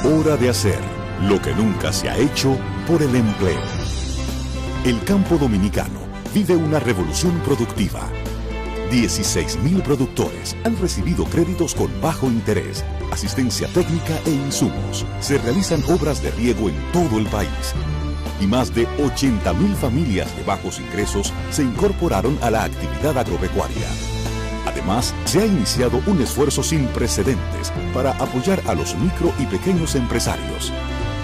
Hora de hacer lo que nunca se ha hecho por el empleo. El campo dominicano vive una revolución productiva. 16.000 productores han recibido créditos con bajo interés, asistencia técnica e insumos. Se realizan obras de riego en todo el país. Y más de 80.000 familias de bajos ingresos se incorporaron a la actividad agropecuaria. Además, se ha iniciado un esfuerzo sin precedentes para apoyar a los micro y pequeños empresarios.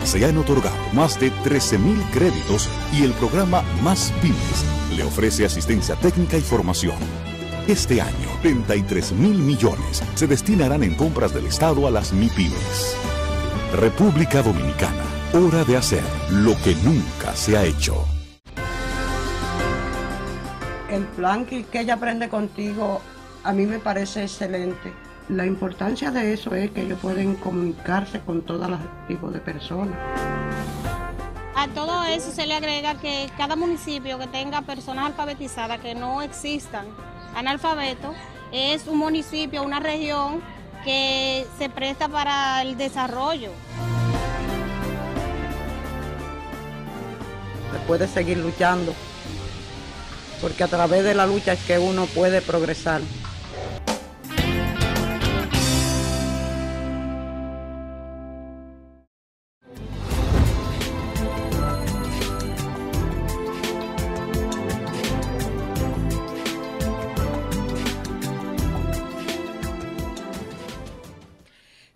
Se han otorgado más de 13.000 créditos y el programa Más Pymes le ofrece asistencia técnica y formación. Este año, 33.000 millones se destinarán en compras del Estado a las MIPYMES. República Dominicana, hora de hacer lo que nunca se ha hecho. El plan que ella aprende contigo a mí me parece excelente. La importancia de eso es que ellos pueden comunicarse con todos los tipos de personas. A todo eso se le agrega que cada municipio que tenga personas alfabetizadas, que no existan analfabetos, es un municipio, una región que se presta para el desarrollo. Se puede seguir luchando, porque a través de la lucha es que uno puede progresar.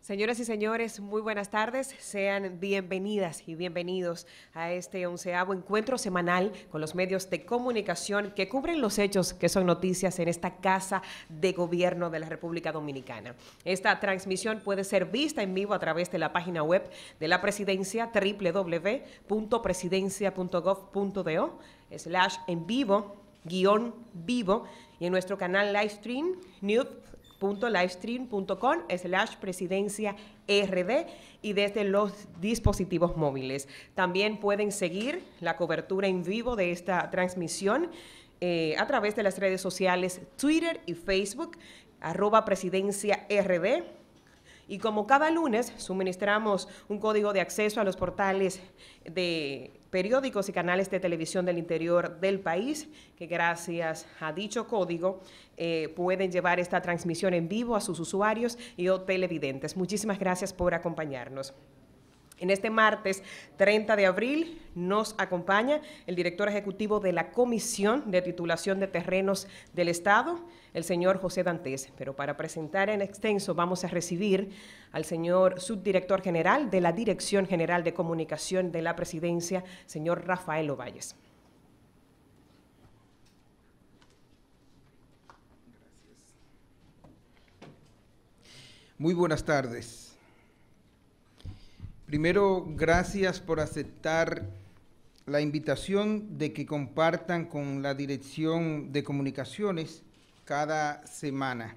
Señoras y señores, muy buenas tardes. Sean bienvenidas y bienvenidos a este 11º encuentro semanal con los medios de comunicación que cubren los hechos que son noticias en esta Casa de Gobierno de la República Dominicana. Esta transmisión puede ser vista en vivo a través de la página web de la Presidencia, www.presidencia.gov.do/en vivo, y en nuestro canal Livestream, news.livestream.com/presidencia-rd y desde los dispositivos móviles. También pueden seguir la cobertura en vivo de esta transmisión a través de las redes sociales Twitter y Facebook, @presidencia-rd. Y como cada lunes suministramos un código de acceso a los portales de periódicos y canales de televisión del interior del país, que gracias a dicho código pueden llevar esta transmisión en vivo a sus usuarios y o televidentes. Muchísimas gracias por acompañarnos. En este martes 30 de abril nos acompaña el director ejecutivo de la Comisión de Titulación de Terrenos del Estado, el señor José Dantes. Pero para presentar en extenso vamos a recibir al señor subdirector general de la Dirección General de Comunicación de la Presidencia, señor Rafael Ovalles. Muy buenas tardes. Primero, gracias por aceptar la invitación de que compartan con la Dirección de Comunicaciones cada semana.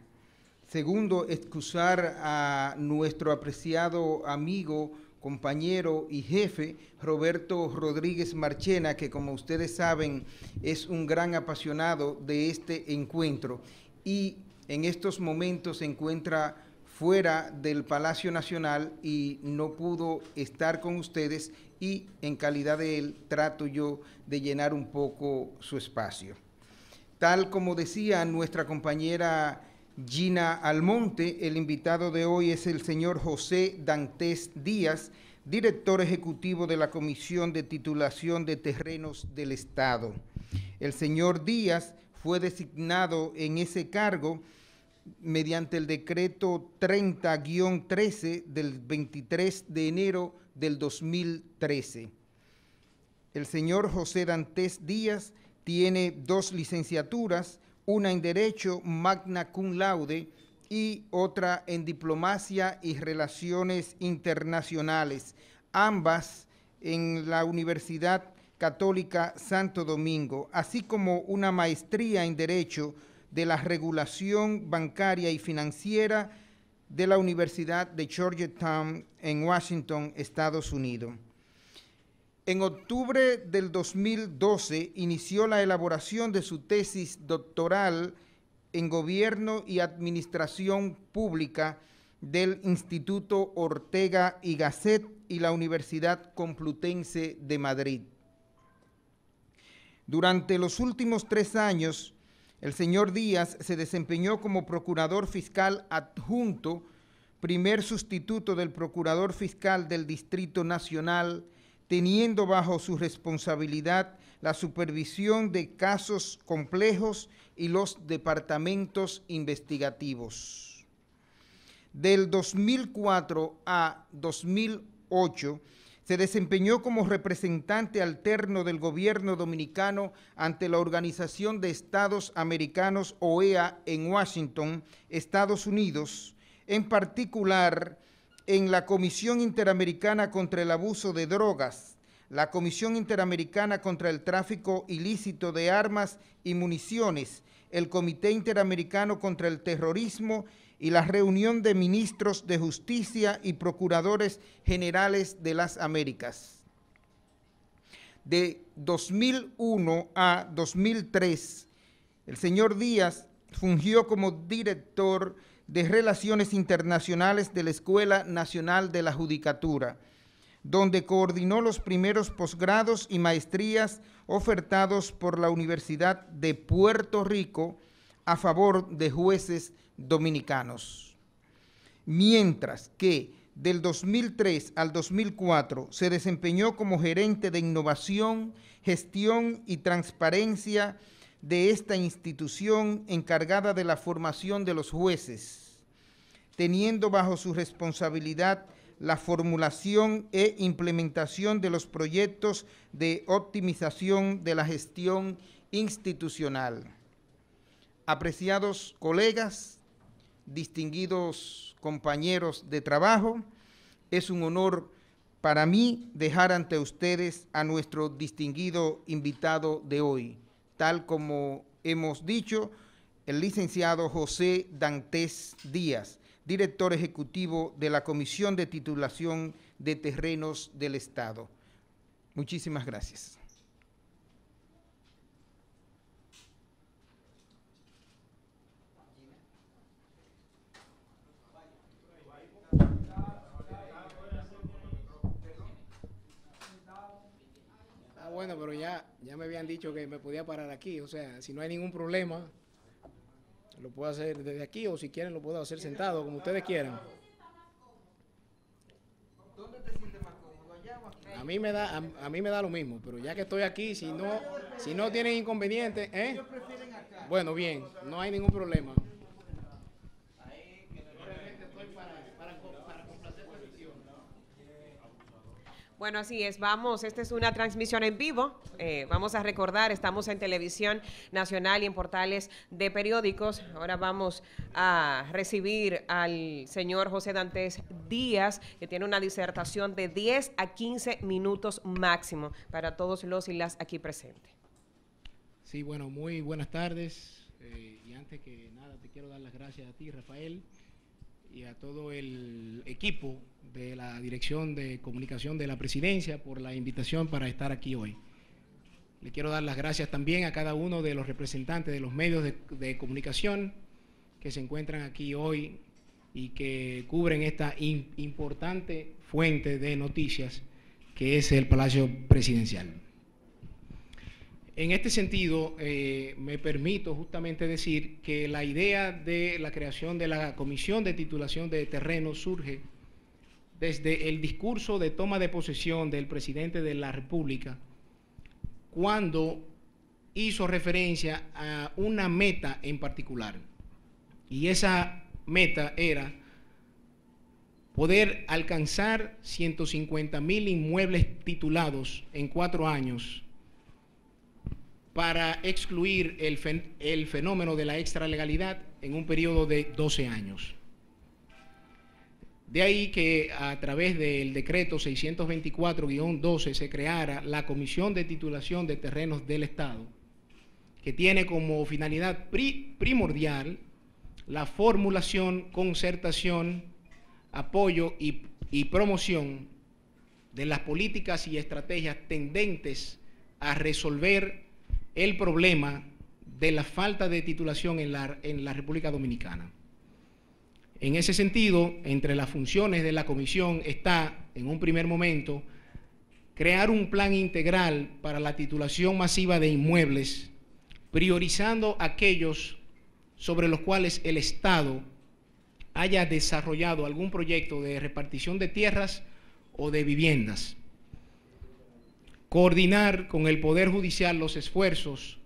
Segundo, excusar a nuestro apreciado amigo, compañero y jefe, Roberto Rodríguez Marchena, que como ustedes saben es un gran apasionado de este encuentro y en estos momentos se encuentra fuera del Palacio Nacional y no pudo estar con ustedes y en calidad de él trato yo de llenar un poco su espacio. Tal como decía nuestra compañera Gina Almonte, el invitado de hoy es el señor José Dantes Díaz, director ejecutivo de la Comisión de Titulación de Terrenos del Estado. El señor Díaz fue designado en ese cargo mediante el decreto 30-13 del 23 de enero del 2013. El señor José Dantes Díaz tiene 2 licenciaturas, una en Derecho, magna cum laude, y otra en Diplomacia y Relaciones Internacionales, ambas en la Universidad Católica Santo Domingo, así como una maestría en Derecho de la Regulación Bancaria y Financiera de la Universidad de Georgetown en Washington, Estados Unidos. En octubre del 2012 inició la elaboración de su tesis doctoral en Gobierno y Administración Pública del Instituto Ortega y Gasset y la Universidad Complutense de Madrid. Durante los últimos 3 años, el señor Díaz se desempeñó como Procurador Fiscal Adjunto, primer sustituto del Procurador Fiscal del Distrito Nacional, teniendo bajo su responsabilidad la supervisión de casos complejos y los departamentos investigativos. Del 2004 a 2008, se desempeñó como representante alterno del gobierno dominicano ante la Organización de Estados Americanos, OEA, en Washington, Estados Unidos, en particular en la Comisión Interamericana contra el Abuso de Drogas, la Comisión Interamericana contra el Tráfico Ilícito de Armas y Municiones, el Comité Interamericano contra el Terrorismo y la reunión de ministros de Justicia y procuradores generales de las Américas. De 2001 a 2003, el señor Díaz fungió como director de Relaciones Internacionales de la Escuela Nacional de la Judicatura, donde coordinó los primeros posgrados y maestrías ofertados por la Universidad de Puerto Rico a favor de jueces dominicanos. Mientras que del 2003 al 2004 se desempeñó como gerente de innovación, gestión y transparencia de esta institución encargada de la formación de los jueces, teniendo bajo su responsabilidad la formulación e implementación de los proyectos de optimización de la gestión institucional. Apreciados colegas, distinguidos compañeros de trabajo, es un honor para mí dejar ante ustedes a nuestro distinguido invitado de hoy, tal como hemos dicho, el licenciado José Dantes Díaz, director ejecutivo de la Comisión de Titulación de Terrenos del Estado. Muchísimas gracias. Bueno, pero ya me habían dicho que me podía parar aquí, o sea, si no hay ningún problema, lo puedo hacer desde aquí o si quieren lo puedo hacer sentado, como ustedes quieran. ¿Dónde te sientes más cómodo, allá o aquí? A mí me da lo mismo, pero ya que estoy aquí, si no tienen inconveniente, Ellos prefieren acá. bueno, bien, no hay ningún problema. Bueno, así es, vamos, esta es una transmisión en vivo, vamos a recordar, estamos en Televisión Nacional y en portales de periódicos. Ahora vamos a recibir al señor José Dantes Díaz, que tiene una disertación de 10 a 15 minutos máximo para todos los y las aquí presentes. Sí, bueno, muy buenas tardes, y antes que nada te quiero dar las gracias a ti, Rafael, y a todo el equipo de la Dirección de Comunicación de la Presidencia por la invitación para estar aquí hoy. Le quiero dar las gracias también a cada uno de los representantes de los medios de comunicación que se encuentran aquí hoy y que cubren esta importante fuente de noticias que es el Palacio Presidencial. En este sentido, me permito justamente decir que la idea de la creación de la Comisión de Titulación de Terrenos surge desde el discurso de toma de posesión del presidente de la República, cuando hizo referencia a una meta en particular. Y esa meta era poder alcanzar 150,000 inmuebles titulados en 4 años para excluir el fenómeno de la extralegalidad en un periodo de 12 años. De ahí que a través del decreto 624-12 se creara la Comisión de Titulación de Terrenos del Estado, que tiene como finalidad primordial la formulación, concertación, apoyo y promoción de las políticas y estrategias tendentes a resolver el problema de la falta de titulación en la República Dominicana. En ese sentido, entre las funciones de la comisión está, en un primer momento, crear un plan integral para la titulación masiva de inmuebles, priorizando aquellos sobre los cuales el Estado haya desarrollado algún proyecto de repartición de tierras o de viviendas. Coordinar con el Poder Judicial los esfuerzos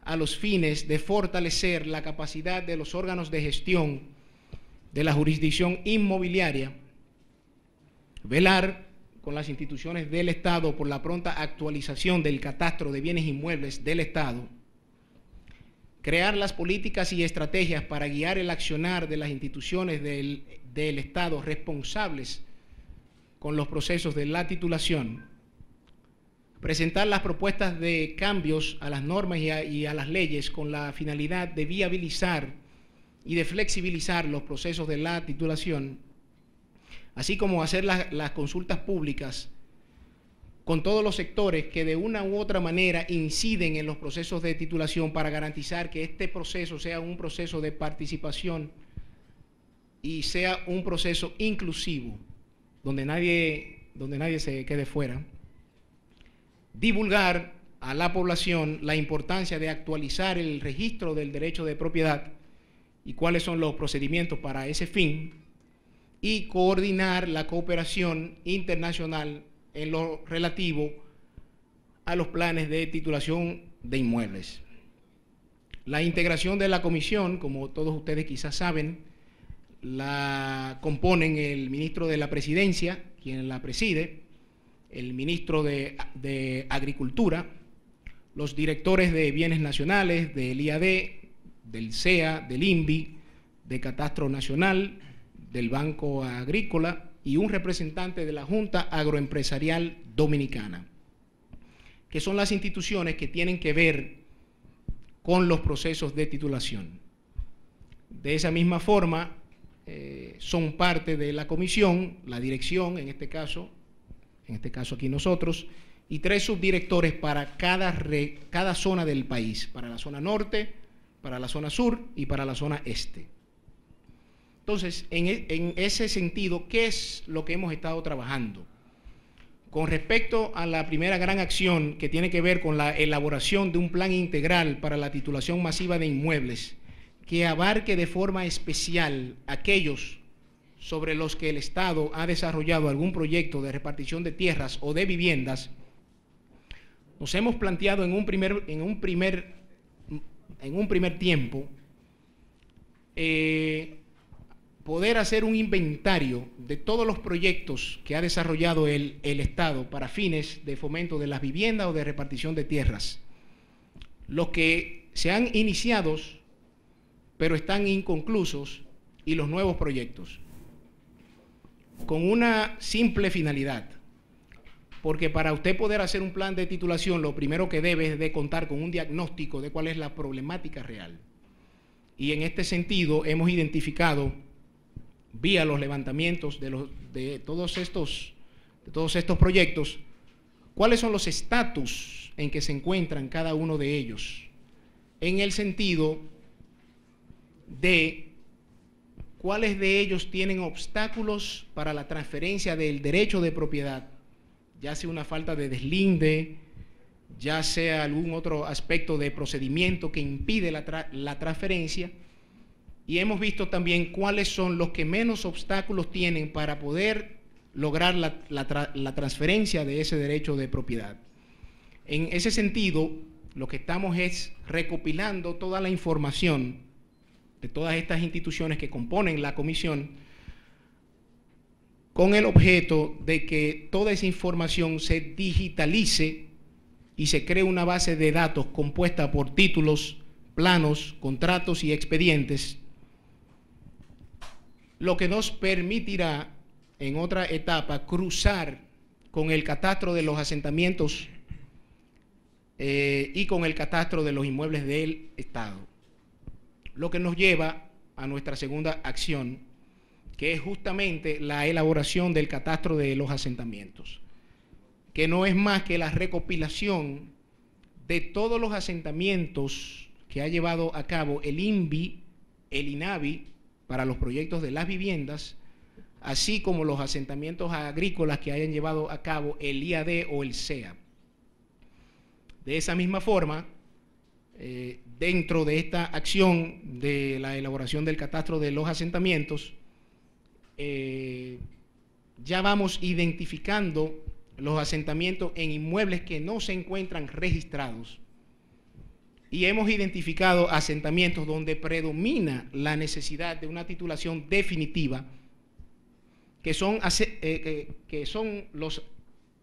a los fines de fortalecer la capacidad de los órganos de gestión de la jurisdicción inmobiliaria, velar con las instituciones del Estado por la pronta actualización del catastro de bienes inmuebles del Estado, crear las políticas y estrategias para guiar el accionar de las instituciones del Estado responsables con los procesos de la titulación, presentar las propuestas de cambios a las normas y a las leyes con la finalidad de viabilizar y de flexibilizar los procesos de la titulación, así como hacer las consultas públicas con todos los sectores que de una u otra manera inciden en los procesos de titulación para garantizar que este proceso sea un proceso de participación y sea un proceso inclusivo, donde nadie se quede fuera. Divulgar a la población la importancia de actualizar el registro del derecho de propiedad y cuáles son los procedimientos para ese fin, y coordinar la cooperación internacional en lo relativo a los planes de titulación de inmuebles. La integración de la comisión, como todos ustedes quizás saben, la componen el ministro de la Presidencia, quien la preside, el ministro de Agricultura, los directores de Bienes Nacionales, del IAD, del CEA, del INVI, de Catastro Nacional, del Banco Agrícola y un representante de la Junta Agroempresarial Dominicana, que son las instituciones que tienen que ver con los procesos de titulación. De esa misma forma, son parte de la comisión, la dirección, en este caso aquí nosotros, y 3 subdirectores para cada zona del país, para la zona norte, para la zona sur y para la zona este. Entonces, en ese sentido, ¿qué es lo que hemos estado trabajando? Con respecto a la primera gran acción que tiene que ver con la elaboración de un plan integral para la titulación masiva de inmuebles, que abarque de forma especial aquellos sobre los que el Estado ha desarrollado algún proyecto de repartición de tierras o de viviendas, nos hemos planteado en un primer tiempo poder hacer un inventario de todos los proyectos que ha desarrollado el Estado para fines de fomento de las viviendas o de repartición de tierras, los que se han iniciado pero están inconclusos y los nuevos proyectos, con una simple finalidad, porque para usted poder hacer un plan de titulación, lo primero que debe es de contar con un diagnóstico de cuál es la problemática real. Y en este sentido hemos identificado, vía los levantamientos de todos estos proyectos, cuáles son los estatus en que se encuentran cada uno de ellos, en el sentido de cuáles de ellos tienen obstáculos para la transferencia del derecho de propiedad, ya sea una falta de deslinde, ya sea algún otro aspecto de procedimiento que impide la transferencia, y hemos visto también cuáles son los que menos obstáculos tienen para poder lograr la transferencia de ese derecho de propiedad. En ese sentido, lo que estamos es recopilando toda la información de todas estas instituciones que componen la comisión, con el objeto de que toda esa información se digitalice y se cree una base de datos compuesta por títulos, planos, contratos y expedientes, lo que nos permitirá en otra etapa cruzar con el catastro de los asentamientos y con el catastro de los inmuebles del Estado. Lo que nos lleva a nuestra segunda acción, que es justamente la elaboración del catastro de los asentamientos, que no es más que la recopilación de todos los asentamientos que ha llevado a cabo el INVI, el INAVI para los proyectos de las viviendas, así como los asentamientos agrícolas que hayan llevado a cabo el IAD o el SEA. De esa misma forma, dentro de esta acción de la elaboración del catastro de los asentamientos, ya vamos identificando los asentamientos en inmuebles que no se encuentran registrados y hemos identificado asentamientos donde predomina la necesidad de una titulación definitiva, que son los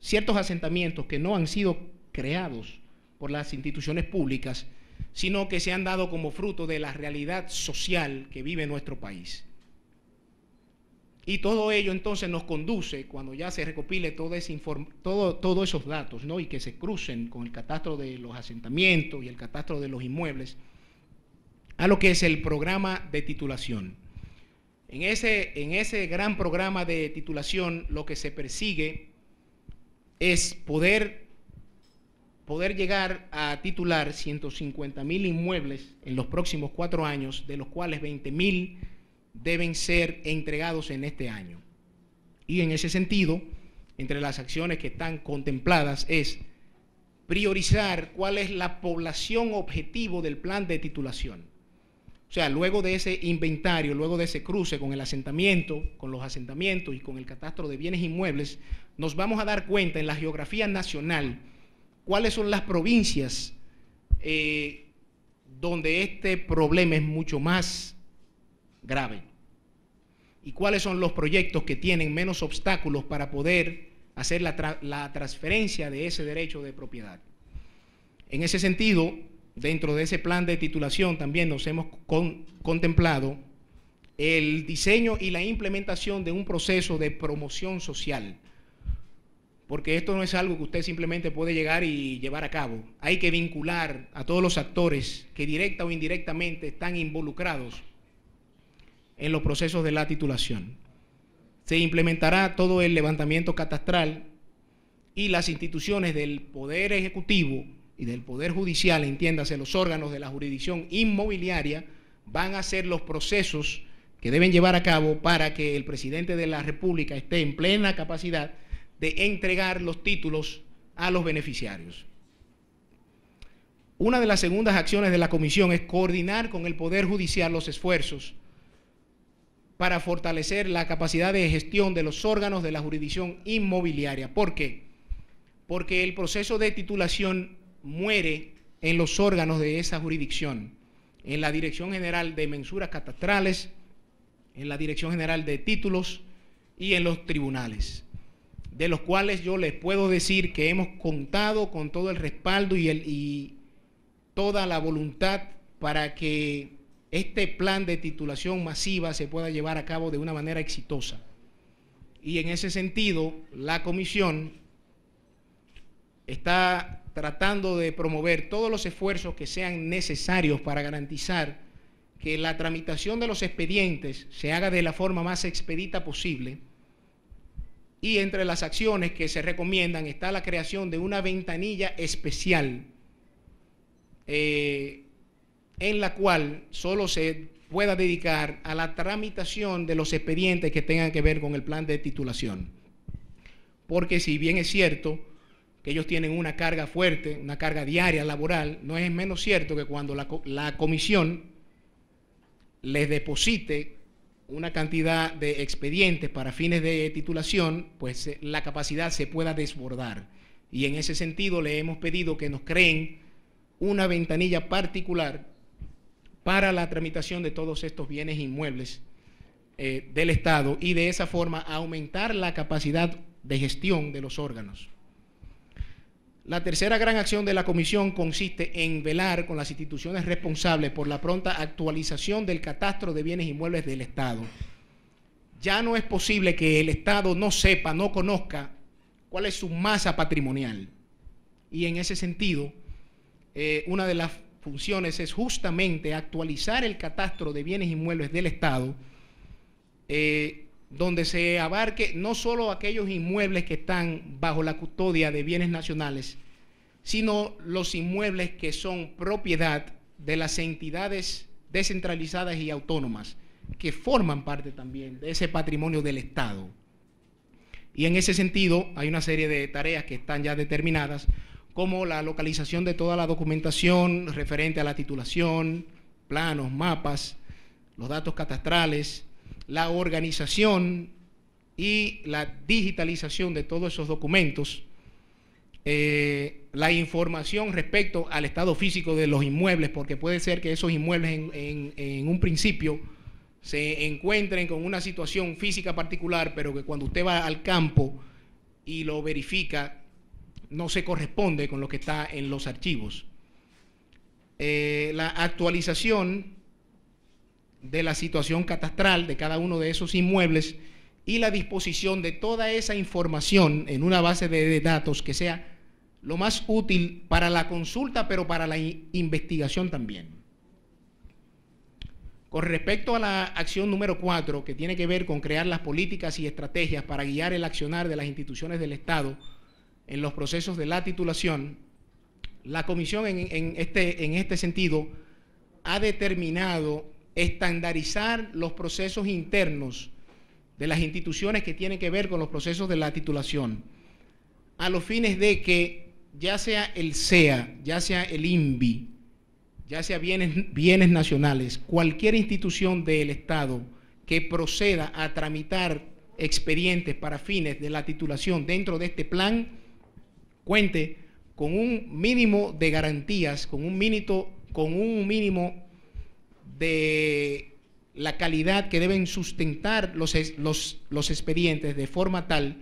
ciertos asentamientos que no han sido creados por las instituciones públicas, sino que se han dado como fruto de la realidad social que vive nuestro país. Y todo ello entonces nos conduce, cuando ya se recopile todos esos datos, ¿no?, y que se crucen con el catastro de los asentamientos y el catastro de los inmuebles, a lo que es el programa de titulación. En ese gran programa de titulación, lo que se persigue es poder llegar a titular 150.000 inmuebles en los próximos 4 años, de los cuales 20.000 deben ser entregados en este año. Y en ese sentido, entre las acciones que están contempladas es priorizar cuál es la población objetivo del plan de titulación. O sea, luego de ese inventario, luego de ese cruce con el asentamiento, con los asentamientos y con el catastro de bienes inmuebles, nos vamos a dar cuenta en la geografía nacional cuáles son las provincias donde este problema es mucho más grave y cuáles son los proyectos que tienen menos obstáculos para poder hacer la transferencia de ese derecho de propiedad. En ese sentido, dentro de ese plan de titulación también nos hemos contemplado el diseño y la implementación de un proceso de promoción social, porque esto no es algo que usted simplemente puede llegar y llevar a cabo. Hay que vincular a todos los actores que directa o indirectamente están involucrados en los procesos de la titulación. Se implementará todo el levantamiento catastral y las instituciones del Poder Ejecutivo y del Poder Judicial, entiéndase, los órganos de la jurisdicción inmobiliaria, van a hacer los procesos que deben llevar a cabo para que el presidente de la República esté en plena capacidad de entregar los títulos a los beneficiarios. Una de las segundas acciones de la comisión es coordinar con el Poder Judicial los esfuerzos para fortalecer la capacidad de gestión de los órganos de la jurisdicción inmobiliaria. ¿Por qué? Porque el proceso de titulación muere en los órganos de esa jurisdicción, en la Dirección General de Mensuras Catastrales, en la Dirección General de Títulos y en los tribunales, de los cuales yo les puedo decir que hemos contado con todo el respaldo y toda la voluntad para que este plan de titulación masiva se pueda llevar a cabo de una manera exitosa. Y en ese sentido, la comisión está tratando de promover todos los esfuerzos que sean necesarios para garantizar que la tramitación de los expedientes se haga de la forma más expedita posible. Y entre las acciones que se recomiendan está la creación de una ventanilla especial en la cual solo se pueda dedicar a la tramitación de los expedientes que tengan que ver con el plan de titulación. Porque si bien es cierto que ellos tienen una carga fuerte, una carga diaria laboral, no es menos cierto que cuando la comisión les deposite una cantidad de expedientes para fines de titulación, pues la capacidad se pueda desbordar. Y en ese sentido le hemos pedido que nos creen una ventanilla particular para la tramitación de todos estos bienes inmuebles del Estado y de esa forma aumentar la capacidad de gestión de los órganos. La tercera gran acción de la comisión consiste en velar con las instituciones responsables por la pronta actualización del catastro de bienes inmuebles del Estado. Ya no es posible que el Estado no sepa, no conozca cuál es su masa patrimonial. Y en ese sentido, una de las funciones es justamente actualizar el catastro de bienes inmuebles del Estado, donde se abarque no solo aquellos inmuebles que están bajo la custodia de bienes nacionales, sino los inmuebles que son propiedad de las entidades descentralizadas y autónomas, que forman parte también de ese patrimonio del Estado. Y en ese sentido hay una serie de tareas que están ya determinadas, como la localización de toda la documentación referente a la titulación, planos, mapas, los datos catastrales, la organización y la digitalización de todos esos documentos, la información respecto al estado físico de los inmuebles, porque puede ser que esos inmuebles en un principio se encuentren con una situación física particular, pero que cuando usted va al campo y lo verifica, no se corresponde con lo que está en los archivos. La actualización de la situación catastral de cada uno de esos inmuebles y la disposición de toda esa información en una base de datos que sea lo más útil para la consulta, pero para la investigación también. Con respecto a la acción número 4, que tiene que ver con crear las políticas y estrategias para guiar el accionar de las instituciones del Estado en los procesos de la titulación, la Comisión en este sentido ha determinado estandarizar los procesos internos de las instituciones que tienen que ver con los procesos de la titulación, a los fines de que ya sea el SEA, ya sea el INVI, ya sea bienes nacionales, cualquier institución del Estado que proceda a tramitar expedientes para fines de la titulación dentro de este plan, cuente con un mínimo de garantías, con un mínimo de la calidad que deben sustentar los expedientes, de forma tal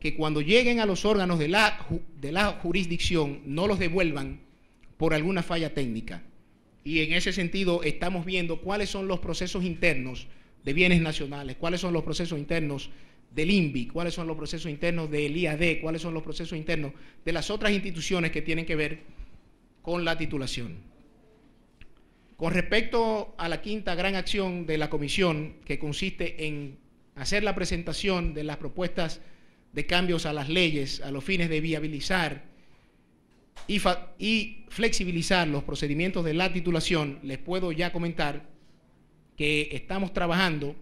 que cuando lleguen a los órganos de la jurisdicción no los devuelvan por alguna falla técnica. Y en ese sentido estamos viendo cuáles son los procesos internos de bienes nacionales, cuáles son los procesos internos del INVI, cuáles son los procesos internos del IAD, cuáles son los procesos internos de las otras instituciones que tienen que ver con la titulación. Con respecto a la quinta gran acción de la Comisión, que consiste en hacer la presentación de las propuestas de cambios a las leyes a los fines de viabilizar y flexibilizar los procedimientos de la titulación, les puedo ya comentar que estamos trabajando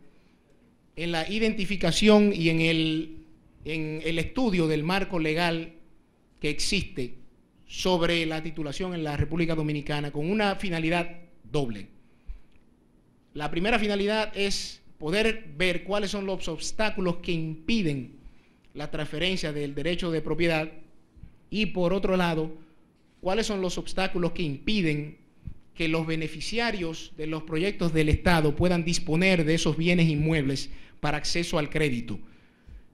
en la identificación y en el estudio del marco legal que existe sobre la titulación en la República Dominicana con una finalidad doble. La primera finalidad es poder ver cuáles son los obstáculos que impiden la transferencia del derecho de propiedad y, por otro lado, cuáles son los obstáculos que impiden que los beneficiarios de los proyectos del Estado puedan disponer de esos bienes inmuebles para acceso al crédito.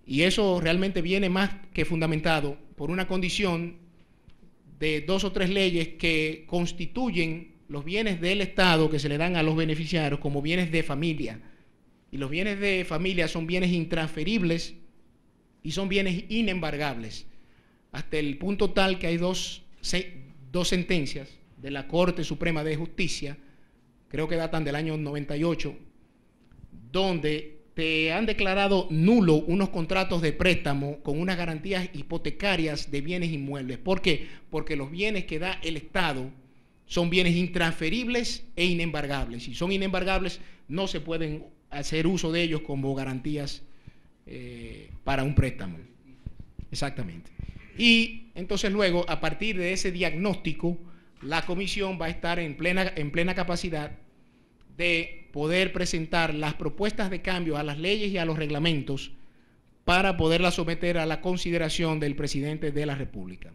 Y eso realmente viene más que fundamentado por una condición de 2 o 3 leyes que constituyen los bienes del Estado que se le dan a los beneficiarios como bienes de familia. Y los bienes de familia son bienes intransferibles y son bienes inembargables, hasta el punto tal que hay dos sentencias de la Corte Suprema de Justicia, creo que datan del año 98, donde te han declarado nulo unos contratos de préstamo con unas garantías hipotecarias de bienes inmuebles. ¿Por qué? Porque los bienes que da el Estado son bienes intransferibles e inembargables. Si son inembargables, no se pueden hacer uso de ellos como garantías para un préstamo. Exactamente. Y entonces luego, a partir de ese diagnóstico, la Comisión va a estar en plena capacidad de poder presentar las propuestas de cambio a las leyes y a los reglamentos para poderlas someter a la consideración del presidente de la República.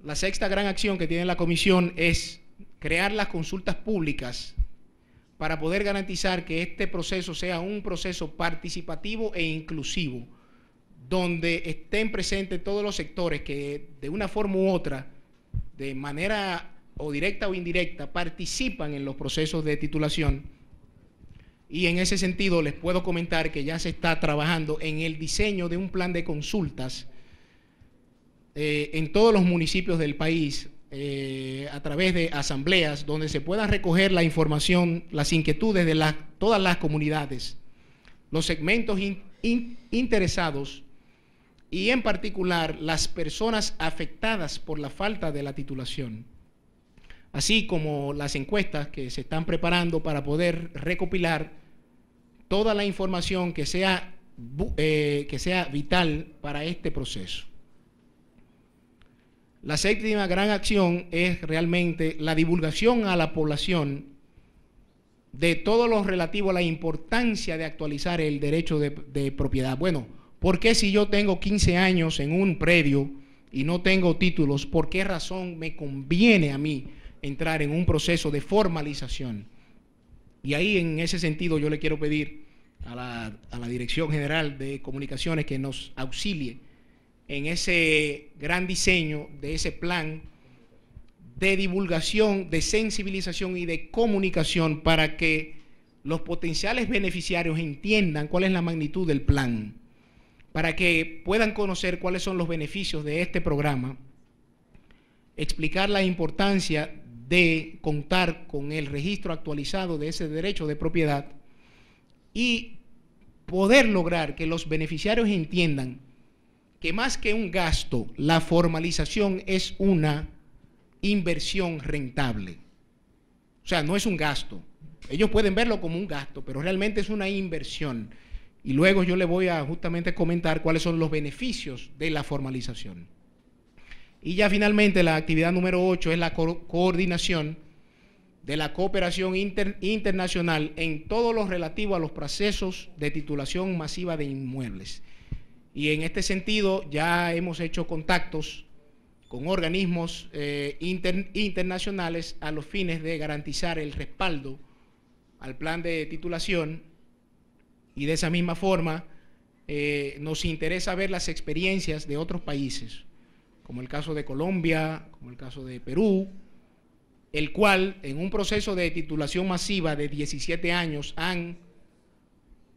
La sexta gran acción que tiene la Comisión es crear las consultas públicas para poder garantizar que este proceso sea un proceso participativo e inclusivo, donde estén presentes todos los sectores que de una forma u otra, de manera o directa o indirecta, participan en los procesos de titulación. Y en ese sentido les puedo comentar que ya se está trabajando en el diseño de un plan de consultas en todos los municipios del país, a través de asambleas donde se pueda recoger la información, las inquietudes de todas las comunidades, los segmentos interesados y en particular las personas afectadas por la falta de la titulación, así como las encuestas que se están preparando para poder recopilar toda la información que sea vital para este proceso. La séptima gran acción es realmente la divulgación a la población de todo lo relativo a la importancia de actualizar el derecho de propiedad. Bueno, ¿por qué si yo tengo 15 años en un predio y no tengo títulos, por qué razón me conviene a mí entrar en un proceso de formalización? Y ahí, en ese sentido, yo le quiero pedir a la Dirección General de Comunicaciones que nos auxilie en ese gran diseño de ese plan de divulgación, de sensibilización y de comunicación para que los potenciales beneficiarios entiendan cuál es la magnitud del plan, para que puedan conocer cuáles son los beneficios de este programa, explicar la importancia de contar con el registro actualizado de ese derecho de propiedad y poder lograr que los beneficiarios entiendan que más que un gasto, la formalización es una inversión rentable. O sea, no es un gasto. Ellos pueden verlo como un gasto, pero realmente es una inversión. Y luego yo le voy a justamente comentar cuáles son los beneficios de la formalización. Y ya finalmente la actividad número 8 es la coordinación de la cooperación internacional en todo lo relativo a los procesos de titulación masiva de inmuebles. Y en este sentido ya hemos hecho contactos con organismos internacionales a los fines de garantizar el respaldo al plan de titulación, y de esa misma forma nos interesa ver las experiencias de otros países, como el caso de Colombia, como el caso de Perú, el cual en un proceso de titulación masiva de 17 años han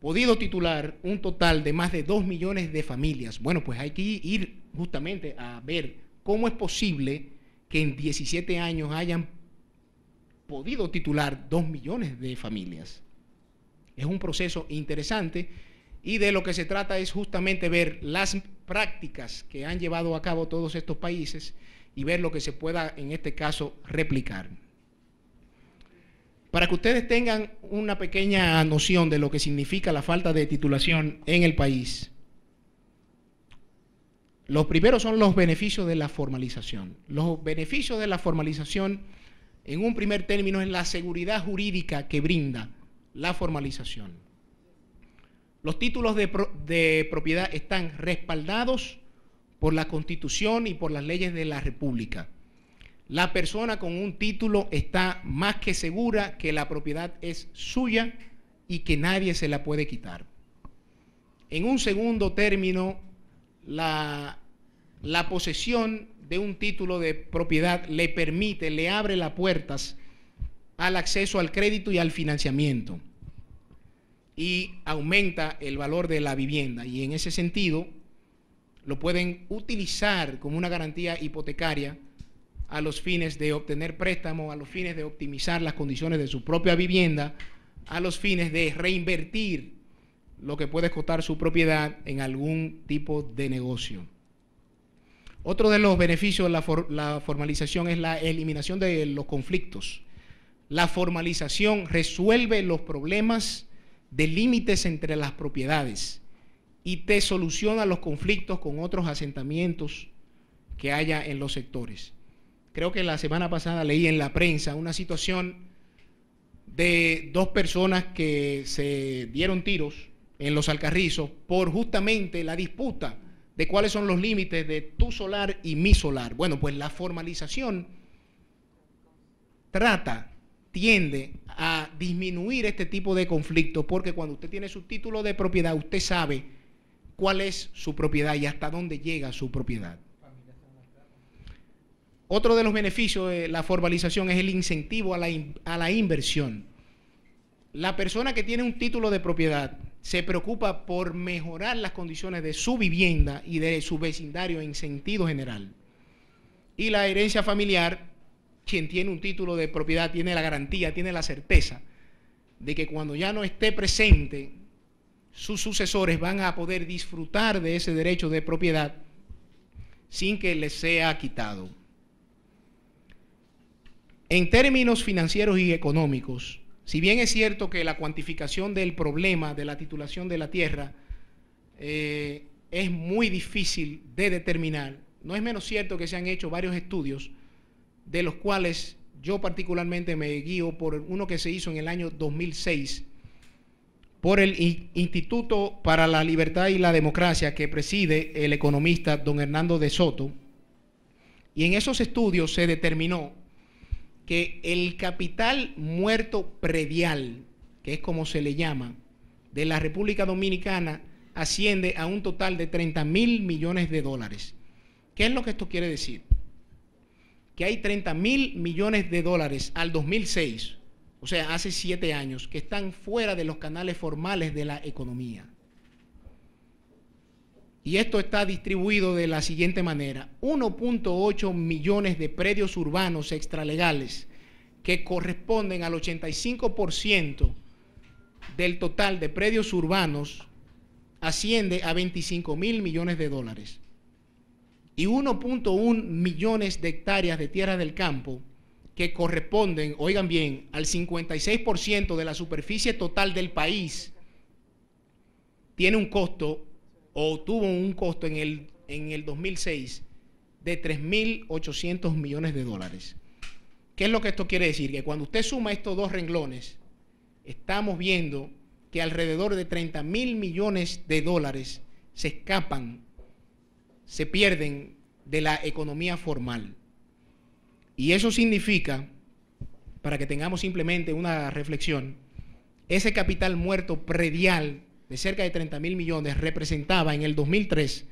podido titular un total de más de 2 millones de familias. Bueno, pues hay que ir justamente a ver cómo es posible que en 17 años hayan podido titular 2 millones de familias. Es un proceso interesante y de lo que se trata es justamente ver las prácticas que han llevado a cabo todos estos países y ver lo que se pueda, en este caso, replicar. Para que ustedes tengan una pequeña noción de lo que significa la falta de titulación en el país, los primeros son los beneficios de la formalización. Los beneficios de la formalización, en un primer término, es la seguridad jurídica que brinda la formalización. Los títulos de propiedad están respaldados por la Constitución y por las leyes de la República. La persona con un título está más que segura que la propiedad es suya y que nadie se la puede quitar. En un segundo término, la posesión de un título de propiedad le permite, le abre las puertas al acceso al crédito y al financiamiento y aumenta el valor de la vivienda, y en ese sentido lo pueden utilizar como una garantía hipotecaria a los fines de obtener préstamos, a los fines de optimizar las condiciones de su propia vivienda, a los fines de reinvertir lo que puede costar su propiedad en algún tipo de negocio. Otro de los beneficios de la formalización es la eliminación de los conflictos. La formalización resuelve los problemas de límites entre las propiedades y te soluciona los conflictos con otros asentamientos que haya en los sectores. Creo que la semana pasada leí en la prensa una situación de 2 personas que se dieron tiros en Los Alcarrizos por justamente la disputa de cuáles son los límites de tu solar y mi solar. Bueno, pues la formalización tiende a disminuir este tipo de conflictos, porque cuando usted tiene su título de propiedad, usted sabe cuál es su propiedad y hasta dónde llega su propiedad. Otro de los beneficios de la formalización es el incentivo a la inversión. La persona que tiene un título de propiedad se preocupa por mejorar las condiciones de su vivienda y de su vecindario en sentido general. Y la herencia familiar, quien tiene un título de propiedad tiene la garantía, tiene la certeza de que cuando ya no esté presente, sus sucesores van a poder disfrutar de ese derecho de propiedad sin que les sea quitado. En términos financieros y económicos, si bien es cierto que la cuantificación del problema de la titulación de la tierra es muy difícil de determinar, no es menos cierto que se han hecho varios estudios, de los cuales yo particularmente me guío por uno que se hizo en el año 2006 por el Instituto para la Libertad y la Democracia que preside el economista don Hernando de Soto. Y en esos estudios se determinó que el capital muerto predial, que es como se le llama, de la República Dominicana, asciende a un total de 30.000 millones de dólares. ¿Qué es lo que esto quiere decir? Que hay 30.000 millones de dólares al 2006, o sea, hace 7 años, que están fuera de los canales formales de la economía. Y esto está distribuido de la siguiente manera: 1.8 millones de predios urbanos extralegales, que corresponden al 85% del total de predios urbanos, asciende a 25.000 millones de dólares. Y 1.1 millones de hectáreas de tierra del campo, que corresponden, oigan bien, al 56% de la superficie total del país, tiene un costo, o tuvo un costo en el 2006 de 3.800 millones de dólares. ¿Qué es lo que esto quiere decir? Que cuando usted suma estos dos renglones, estamos viendo que alrededor de 30.000 millones de dólares se escapan, se pierden de la economía formal. Y eso significa, para que tengamos simplemente una reflexión, ese capital muerto predial de cerca de 30.000 millones representaba en el 2003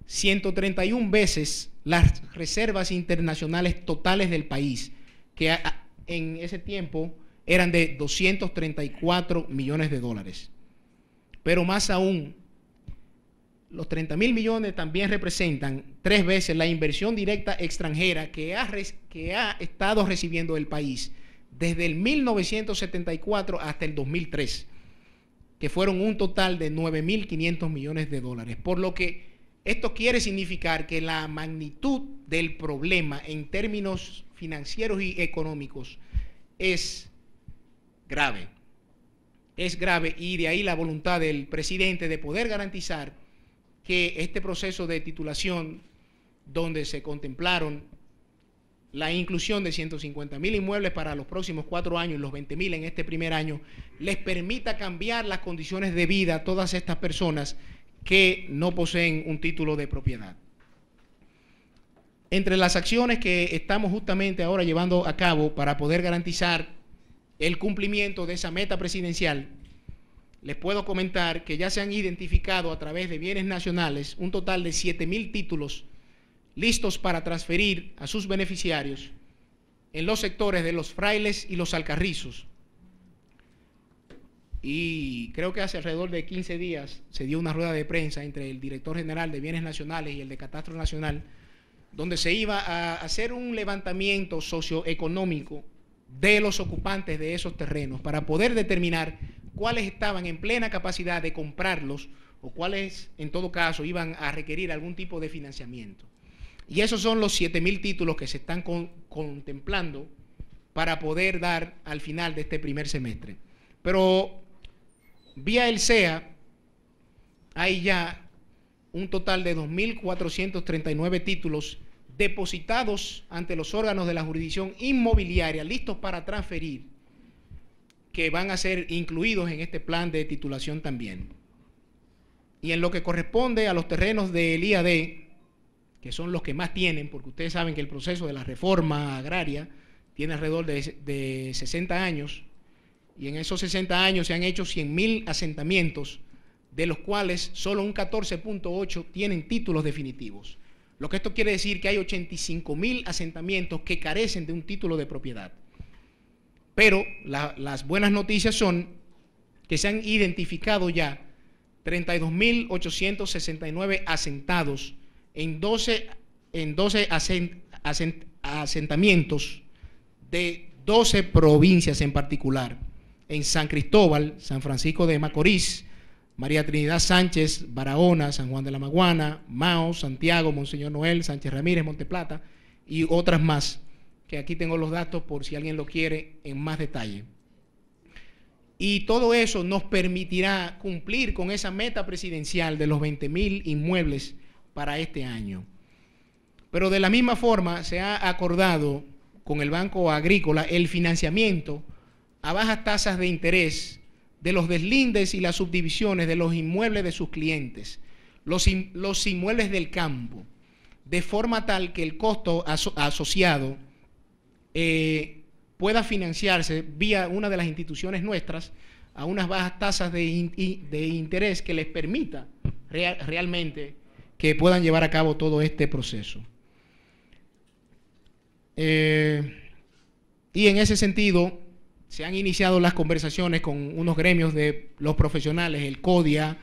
131 veces las reservas internacionales totales del país, que en ese tiempo eran de 234 millones de dólares. Pero más aún, los 30.000 millones también representan 3 veces la inversión directa extranjera que ha estado recibiendo el país desde el 1974 hasta el 2003, que fueron un total de 9.500 millones de dólares. Por lo que esto quiere significar que la magnitud del problema en términos financieros y económicos es grave. Es grave, y de ahí la voluntad del presidente de poder garantizar que este proceso de titulación, donde se contemplaron la inclusión de 150.000 inmuebles para los próximos 4 años y los 20.000 en este primer año, les permita cambiar las condiciones de vida a todas estas personas que no poseen un título de propiedad. Entre las acciones que estamos justamente ahora llevando a cabo para poder garantizar el cumplimiento de esa meta presidencial, les puedo comentar que ya se han identificado a través de bienes nacionales un total de 7.000 títulos listos para transferir a sus beneficiarios en los sectores de Los Frailes y Los Alcarrizos. Y creo que hace alrededor de 15 días se dio una rueda de prensa entre el director general de Bienes Nacionales y el de Catastro Nacional, donde se iba a hacer un levantamiento socioeconómico de los ocupantes de esos terrenos para poder determinar cuáles estaban en plena capacidad de comprarlos o cuáles, en todo caso, iban a requerir algún tipo de financiamiento. Y esos son los 7.000 títulos que se están contemplando para poder dar al final de este primer semestre. Pero vía el SEA hay ya un total de 2.439 títulos depositados ante los órganos de la jurisdicción inmobiliaria, listos para transferir, que van a ser incluidos en este plan de titulación también. Y en lo que corresponde a los terrenos del IAD, que son los que más tienen, porque ustedes saben que el proceso de la reforma agraria tiene alrededor de 60 años, y en esos 60 años se han hecho 100.000 asentamientos, de los cuales solo un 14.8 tienen títulos definitivos. Lo que esto quiere decir que hay 85.000 asentamientos que carecen de un título de propiedad. Pero las buenas noticias son que se han identificado ya 32.869 asentados en 12 asentamientos de 12 provincias en particular: en San Cristóbal, San Francisco de Macorís, María Trinidad Sánchez, Barahona, San Juan de la Maguana, Mao, Santiago, Monseñor Noel, Sánchez Ramírez, Monteplata y otras más, que aquí tengo los datos por si alguien lo quiere en más detalle. Y todo eso nos permitirá cumplir con esa meta presidencial de los 20.000 inmuebles para este año. Pero de la misma forma se ha acordado con el Banco Agrícola el financiamiento a bajas tasas de interés de los deslindes y las subdivisiones de los inmuebles de sus clientes, los inmuebles del campo, de forma tal que el costo asociado pueda financiarse vía una de las instituciones nuestras a unas bajas tasas de interés que les permita realmente que puedan llevar a cabo todo este proceso. Y en ese sentido se han iniciado las conversaciones con unos gremios de los profesionales, el CODIA,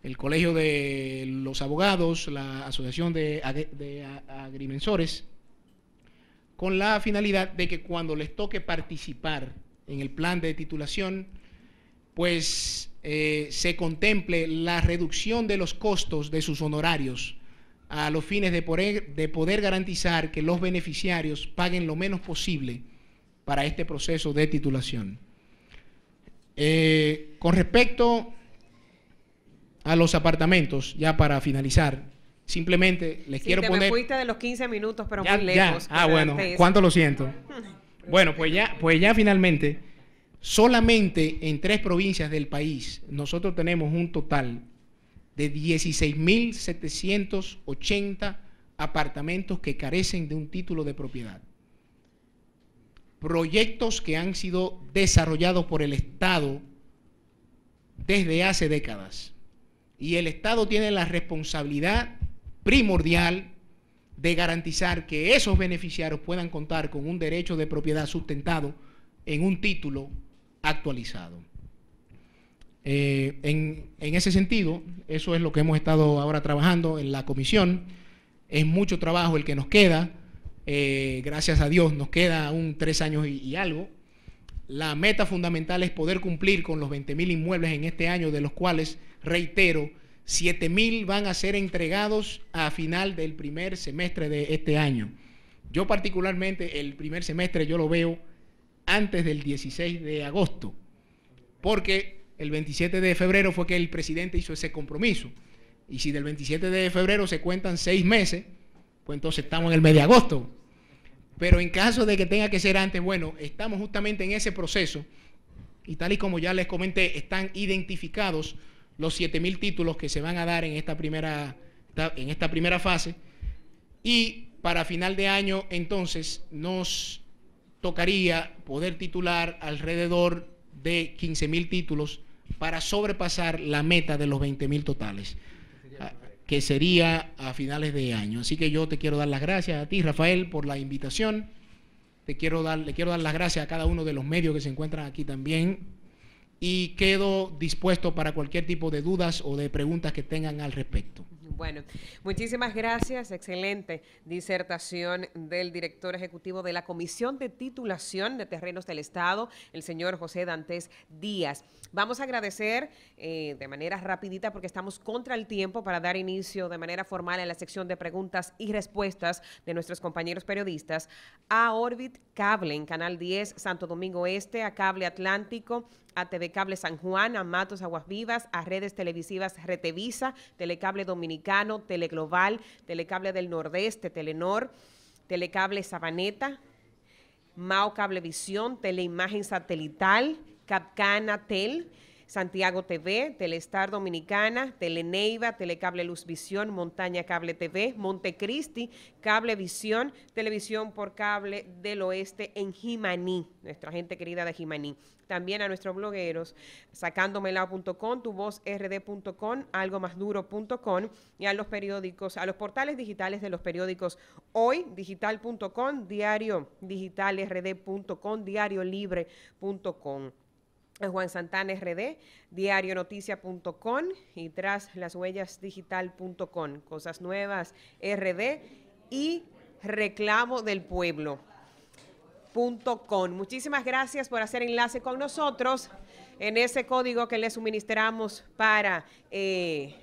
el Colegio de los Abogados, la Asociación de Agrimensores, con la finalidad de que cuando les toque participar en el plan de titulación, pues se contemple la reducción de los costos de sus honorarios a los fines de poder garantizar que los beneficiarios paguen lo menos posible para este proceso de titulación. Con respecto a los apartamentos, ya para finalizar, simplemente les quiero poner... me fuiste de los 15 minutos, pero muy lejos. Bueno, ¿cuánto lo siento? Bueno, pues ya finalmente, solamente en 3 provincias del país, nosotros tenemos un total de 16.780 apartamentos que carecen de un título de propiedad. Proyectos que han sido desarrollados por el Estado desde hace décadas. Y el Estado tiene la responsabilidad primordial de garantizar que esos beneficiarios puedan contar con un derecho de propiedad sustentado en un título actualizado. En ese sentido, eso es lo que hemos estado ahora trabajando en la comisión. Es mucho trabajo el que nos queda. Gracias a Dios nos queda aún 3 años y algo. La meta fundamental es poder cumplir con los 20.000 inmuebles en este año, de los cuales, reitero, 7.000 van a ser entregados a final del primer semestre de este año. Yo particularmente el primer semestre yo lo veo antes del 16 de agosto, porque el 27 de febrero fue que el presidente hizo ese compromiso. Y si del 27 de febrero se cuentan 6 meses, pues entonces estamos en el mes de agosto. Pero en caso de que tenga que ser antes, bueno, estamos justamente en ese proceso. Y tal y como ya les comenté, están identificados los 7.000 títulos que se van a dar en esta primera fase. Y para final de año, entonces, nos tocaría poder titular alrededor de 15.000 títulos para sobrepasar la meta de los 20.000 totales, que sería a finales de año. Así que yo te quiero dar las gracias a ti, Rafael, por la invitación. Le quiero dar las gracias a cada uno de los medios que se encuentran aquí también, y quedo dispuesto para cualquier tipo de dudas o de preguntas que tengan al respecto. Bueno, muchísimas gracias. Excelente disertación del director ejecutivo de la Comisión de Titulación de Terrenos del Estado, el señor José Dantes Díaz. Vamos a agradecer de manera rapidita, porque estamos contra el tiempo, para dar inicio de manera formal a la sección de preguntas y respuestas de nuestros compañeros periodistas, a Orbit Cable en Canal 10 Santo Domingo Este, a Cable Atlántico, a TV Cable San Juan, a Matos Aguas Vivas, a redes televisivas Retevisa, Telecable Dominicano, Teleglobal, Telecable del Nordeste, Telenor, Telecable Sabaneta, Mao Cablevisión, Teleimagen Satelital, Capcana-Tel, Santiago TV, Telestar Dominicana, Teleneiva, Telecable Luz Visión, Montaña Cable TV, Montecristi, Cablevisión, Televisión por Cable del Oeste en Jimaní, nuestra gente querida de Jimaní. También a nuestros blogueros, sacandomelao.com, tuvozrd.com, algomasduro.com, y a los periódicos, a los portales digitales de los periódicos Hoy, digital.com, diariodigitalrd.com, diariolibre.com. Juan Santana RD, diarionoticia.com y tras las huellas digital.com, Cosas Nuevas RD y Reclamo del Pueblo.com. Muchísimas gracias por hacer enlace con nosotros. en ese código que le suministramos para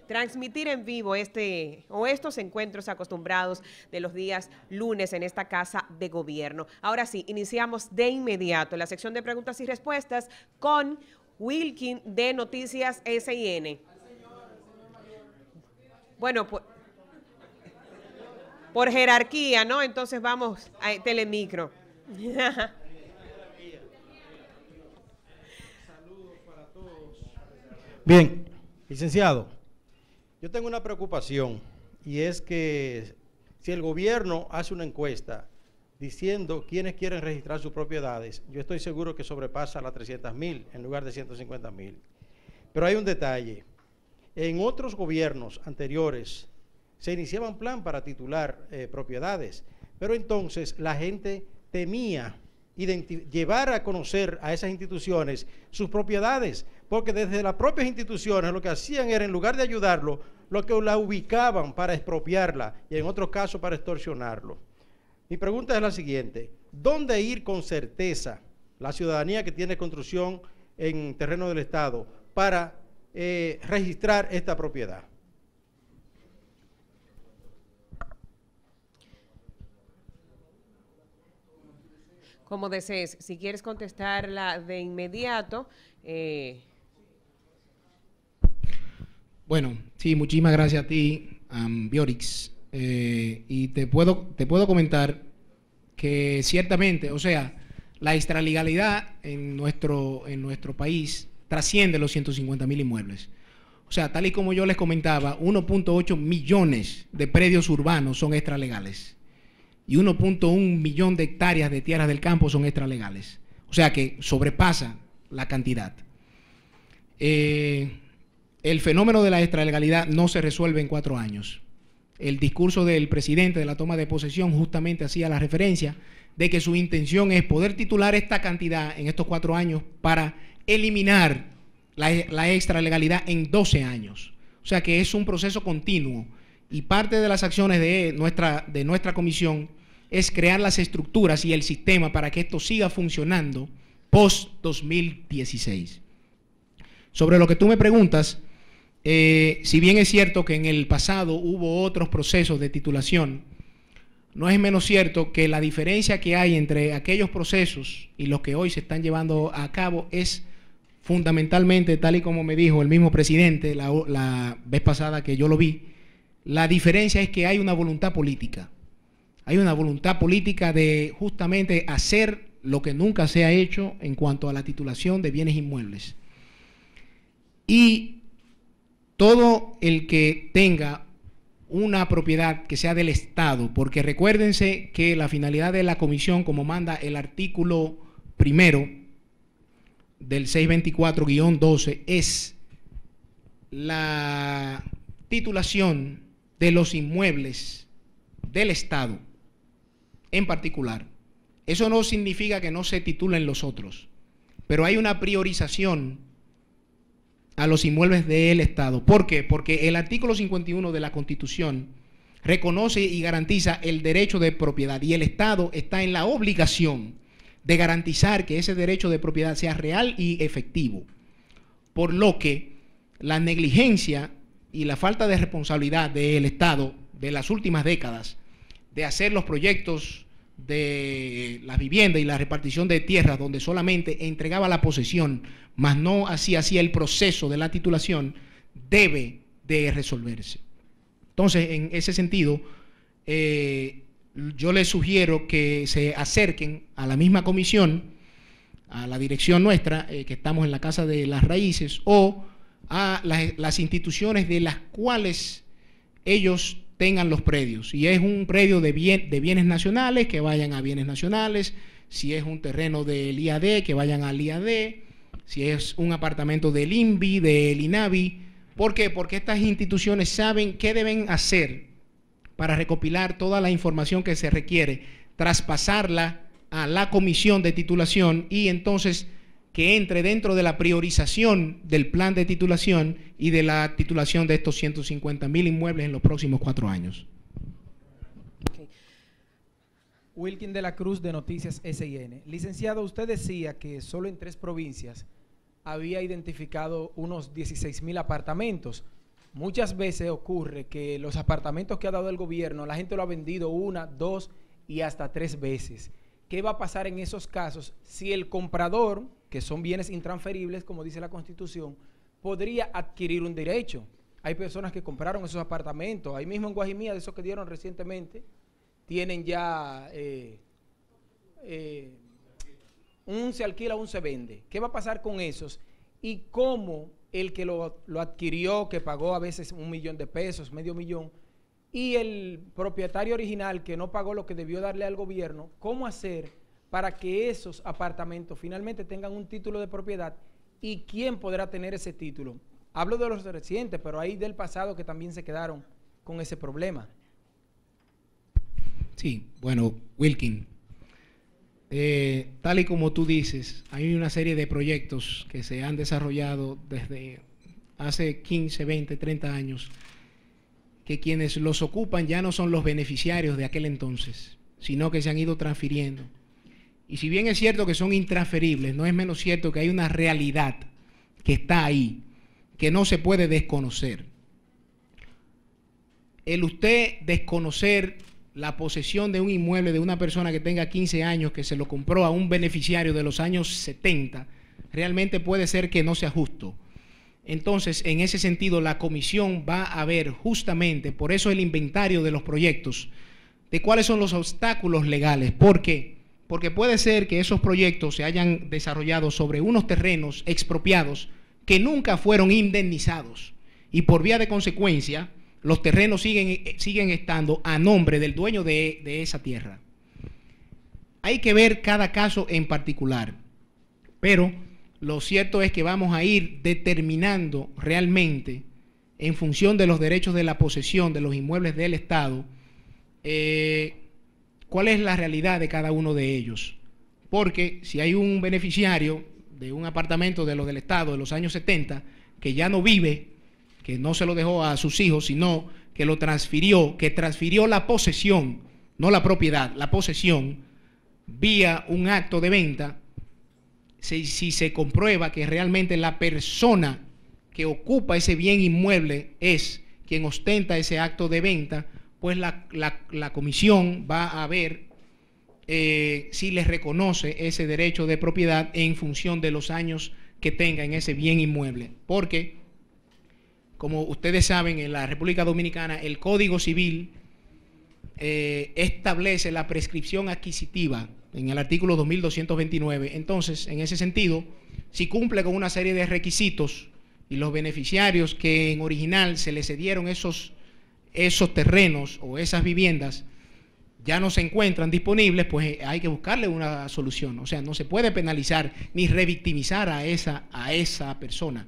transmitir en vivo estos encuentros acostumbrados de los días lunes en esta Casa de Gobierno. Ahora sí, iniciamos de inmediato la sección de preguntas y respuestas con Wilkin de Noticias SIN. Bueno, pues, por jerarquía, ¿no? Entonces vamos a Telemicro. Bien, licenciado, yo tengo una preocupación y es que si el gobierno hace una encuesta diciendo quiénes quieren registrar sus propiedades, yo estoy seguro que sobrepasa las 300.000 en lugar de 150.000. Pero hay un detalle. En otros gobiernos anteriores se iniciaba un plan para titular propiedades, pero entonces la gente temía llevar a conocer a esas instituciones sus propiedades, porque desde las propias instituciones lo que hacían era, en lugar de ayudarlo, lo que la ubicaban para expropiarla y en otros casos para extorsionarlo. Mi pregunta es la siguiente: ¿dónde ir con certeza la ciudadanía que tiene construcción en terreno del Estado para registrar esta propiedad? Como desees, si quieres contestarla de inmediato. Bueno, sí, muchísimas gracias a ti, Biorix. Y te puedo comentar que ciertamente, o sea, la extralegalidad en nuestro país trasciende los 150.000 inmuebles. O sea, tal y como yo les comentaba, 1.8 millones de predios urbanos son extralegales y 1.1 millón de hectáreas de tierras del campo son extralegales. O sea que sobrepasa la cantidad. El fenómeno de la extralegalidad no se resuelve en 4 años. El discurso del presidente de la toma de posesión justamente hacía la referencia de que su intención es poder titular esta cantidad en estos 4 años para eliminar la extralegalidad en 12 años. O sea que es un proceso continuo y parte de las acciones de nuestra comisión es crear las estructuras y el sistema para que esto siga funcionando post-2016. Sobre lo que tú me preguntas, si bien es cierto que en el pasado hubo otros procesos de titulación, no es menos cierto que la diferencia que hay entre aquellos procesos y los que hoy se están llevando a cabo es fundamentalmente, tal y como me dijo el mismo presidente la vez pasada que yo lo vi, la diferencia es que hay una voluntad política. Hay una voluntad política de justamente hacer lo que nunca se ha hecho en cuanto a la titulación de bienes inmuebles. Y todo el que tenga una propiedad que sea del Estado, porque recuérdense que la finalidad de la comisión, como manda el artículo 1 del 624-12, es la titulación de los inmuebles del Estado en particular. Eso no significa que no se titulen los otros, pero hay una priorización a los inmuebles del Estado. ¿Por qué? Porque el artículo 51 de la Constitución reconoce y garantiza el derecho de propiedad y el Estado está en la obligación de garantizar que ese derecho de propiedad sea real y efectivo. Por lo que la negligencia y la falta de responsabilidad del Estado de las últimas décadas de hacer los proyectos de la vivienda y la repartición de tierras donde solamente entregaba la posesión, mas no hacía el proceso de la titulación, debe de resolverse. Entonces, en ese sentido, yo les sugiero que se acerquen a la misma comisión, a la dirección nuestra, que estamos en la Casa de las Raíces, o a las instituciones de las cuales ellos tengan los predios. Si es un predio de bienes nacionales, que vayan a bienes nacionales. Si es un terreno del IAD, que vayan al IAD. Si es un apartamento del INVI, del INAVI. ¿Por qué? Porque estas instituciones saben qué deben hacer para recopilar toda la información que se requiere, traspasarla a la comisión de titulación y entonces que entre dentro de la priorización del plan de titulación y de la titulación de estos 150.000 inmuebles en los próximos 4 años. Okay. Wilkin de la Cruz de Noticias SIN. Licenciado, usted decía que solo en 3 provincias había identificado unos 16,000 apartamentos. Muchas veces ocurre que los apartamentos que ha dado el gobierno, la gente lo ha vendido 1, 2 y hasta 3 veces. ¿Qué va a pasar en esos casos si el comprador, que son bienes intransferibles, como dice la Constitución, podría adquirir un derecho? Hay personas que compraron esos apartamentos, ahí mismo en Guajimía, de esos que dieron recientemente, tienen ya un se alquila, un se vende. ¿Qué va a pasar con esos? Y cómo el que lo adquirió, que pagó a veces $1 millón de pesos, medio millón, y el propietario original que no pagó lo que debió darle al gobierno, ¿cómo hacer para que esos apartamentos finalmente tengan un título de propiedad? ¿Y quién podrá tener ese título? Hablo de los recientes, pero hay del pasado que también se quedaron con ese problema. Sí, bueno, Wilkin, tal y como tú dices, hay una serie de proyectos que se han desarrollado desde hace 15, 20, 30 años, que quienes los ocupan ya no son los beneficiarios de aquel entonces, sino que se han ido transfiriendo. Y si bien es cierto que son intransferibles, no es menos cierto que hay una realidad que está ahí, que no se puede desconocer. El usted desconocer la posesión de un inmueble de una persona que tenga 15 años, que se lo compró a un beneficiario de los años 70, realmente puede ser que no sea justo. Entonces, en ese sentido, la comisión va a ver justamente, por eso el inventario de los proyectos, de cuáles son los obstáculos legales. ¿Por qué? Porque puede ser que esos proyectos se hayan desarrollado sobre unos terrenos expropiados que nunca fueron indemnizados y por vía de consecuencia los terrenos siguen estando a nombre del dueño de esa tierra. Hay que ver cada caso en particular, pero lo cierto es que vamos a ir determinando realmente, en función de los derechos de la posesión de los inmuebles del Estado, cuál es la realidad de cada uno de ellos. Porque si hay un beneficiario de un apartamento de los del Estado de los años 70 que ya no vive, que no se lo dejó a sus hijos, sino que lo transfirió, que transfirió la posesión, no la propiedad, la posesión, vía un acto de venta, si se comprueba que realmente la persona que ocupa ese bien inmueble es quien ostenta ese acto de venta, pues la comisión va a ver si les reconoce ese derecho de propiedad en función de los años que tenga en ese bien inmueble. Porque, como ustedes saben, en la República Dominicana el Código Civil establece la prescripción adquisitiva en el artículo 2229. Entonces, en ese sentido, si cumple con una serie de requisitos y los beneficiarios que en original se les cedieron esos terrenos o esas viviendas ya no se encuentran disponibles, pues hay que buscarle una solución. O sea, no se puede penalizar ni revictimizar a esa persona.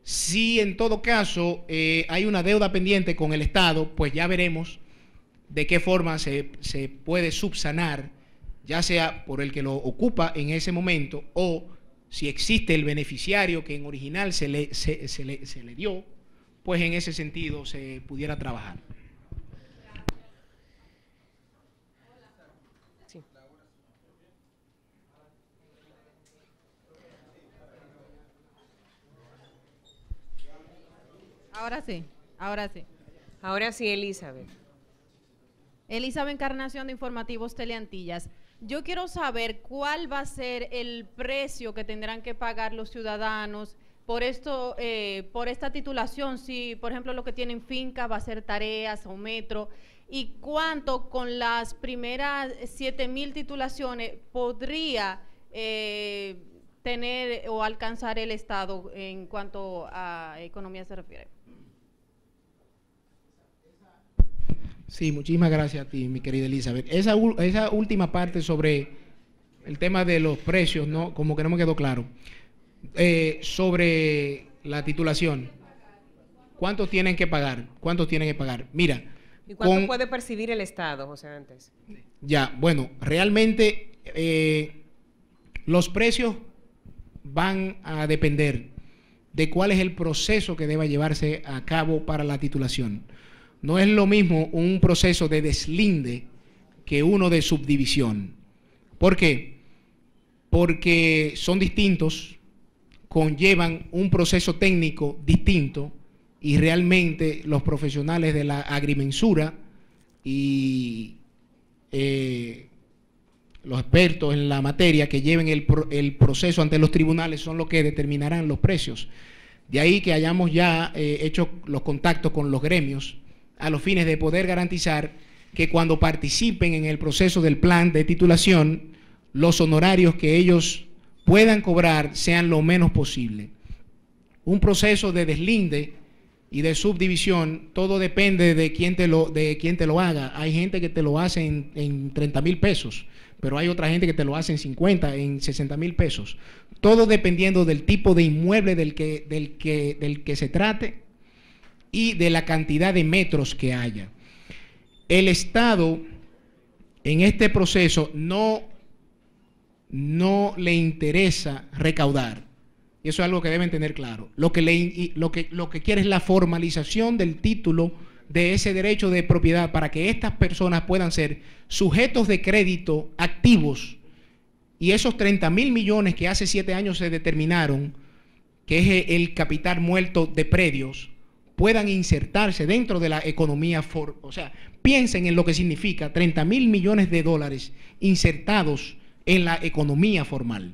Si en todo caso hay una deuda pendiente con el Estado, pues ya veremos de qué forma se puede subsanar, ya sea por el que lo ocupa en ese momento o si existe el beneficiario que en original se le dio, pues en ese sentido se pudiera trabajar. Sí. Ahora sí, ahora sí. Ahora sí, Elizabeth. Elizabeth Encarnación de Informativos Teleantillas. Yo quiero saber cuál va a ser el precio que tendrán que pagar los ciudadanos por esto, por esta titulación. Si, por ejemplo, los que tienen finca va a ser tareas o metro, y cuánto con las primeras 7,000 titulaciones podría tener o alcanzar el Estado en cuanto a economía se refiere. Sí, muchísimas gracias a ti, mi querida Elizabeth. Esa última parte sobre el tema de los precios, ¿no? Como que no me quedó claro. Sobre la titulación, ¿cuánto tienen que pagar? ¿Cuánto tienen que pagar? Mira. ¿Y cuánto puede percibir el Estado, José, antes? Ya, bueno, realmente los precios van a depender de cuál es el proceso que deba llevarse a cabo para la titulación. No es lo mismo un proceso de deslinde que uno de subdivisión. ¿Por qué? Porque son distintos conllevan un proceso técnico distinto y realmente los profesionales de la agrimensura y los expertos en la materia que lleven el proceso ante los tribunales son los que determinarán los precios. De ahí que hayamos ya hecho los contactos con los gremios a los fines de poder garantizar que cuando participen en el proceso del plan de titulación, los honorarios que ellos puedan cobrar sean lo menos posible. Un proceso de deslinde y de subdivisión, todo depende de quién te lo haga. Hay gente que te lo hace en 30,000 pesos, pero hay otra gente que te lo hace en 50, en 60,000 pesos. Todo dependiendo del tipo de inmueble del que se trate y de la cantidad de metros que haya. El Estado en este proceso no le interesa recaudar. Y eso es algo que deben tener claro. Lo que quiere es la formalización del título de ese derecho de propiedad para que estas personas puedan ser sujetos de crédito activos y esos 30,000 millones que hace 7 años se determinaron, que es el capital muerto de predios, puedan insertarse dentro de la economía. O sea, piensen en lo que significa 30,000 millones de dólares insertados en la economía formal.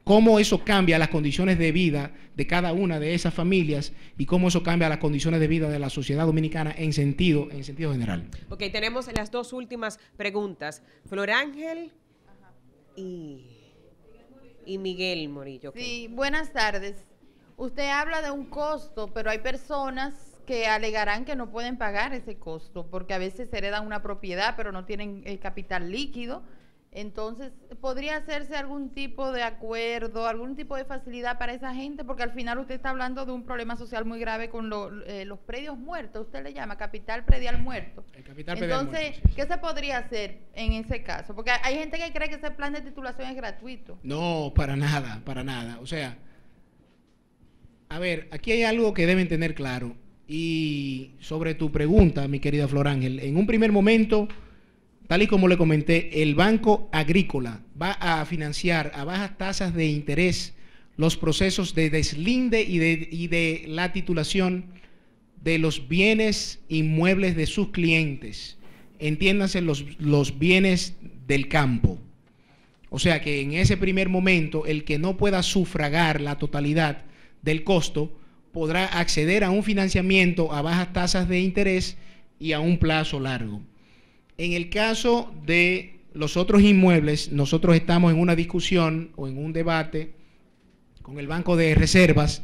Cómo eso cambia las condiciones de vida de cada una de esas familias y cómo eso cambia las condiciones de vida de la sociedad dominicana en sentido general. Ok, tenemos las dos últimas preguntas. Flor Ángel y Miguel Morillo. Okay. Sí, buenas tardes. Usted habla de un costo, pero hay personas que alegarán que no pueden pagar ese costo porque a veces heredan una propiedad pero no tienen el capital líquido. Entonces, ¿podría hacerse algún tipo de acuerdo, algún tipo de facilidad para esa gente? Porque al final usted está hablando de un problema social muy grave con los predios muertos, usted le llama capital predial muerto. El capital predial muerto. Entonces, sí. ¿Qué se podría hacer en ese caso? Porque hay gente que cree que ese plan de titulación es gratuito. No, para nada, para nada. O sea, a ver, aquí hay algo que deben tener claro. Y sobre tu pregunta, mi querida Flor Ángel, en un primer momento, tal y como le comenté, el Banco Agrícola va a financiar a bajas tasas de interés los procesos de deslinde y de la titulación de los bienes inmuebles de sus clientes. Entiéndase los bienes del campo. O sea que en ese primer momento, el que no pueda sufragar la totalidad del costo podrá acceder a un financiamiento a bajas tasas de interés y a un plazo largo. En el caso de los otros inmuebles, nosotros estamos en una discusión o en un debate con el Banco de Reservas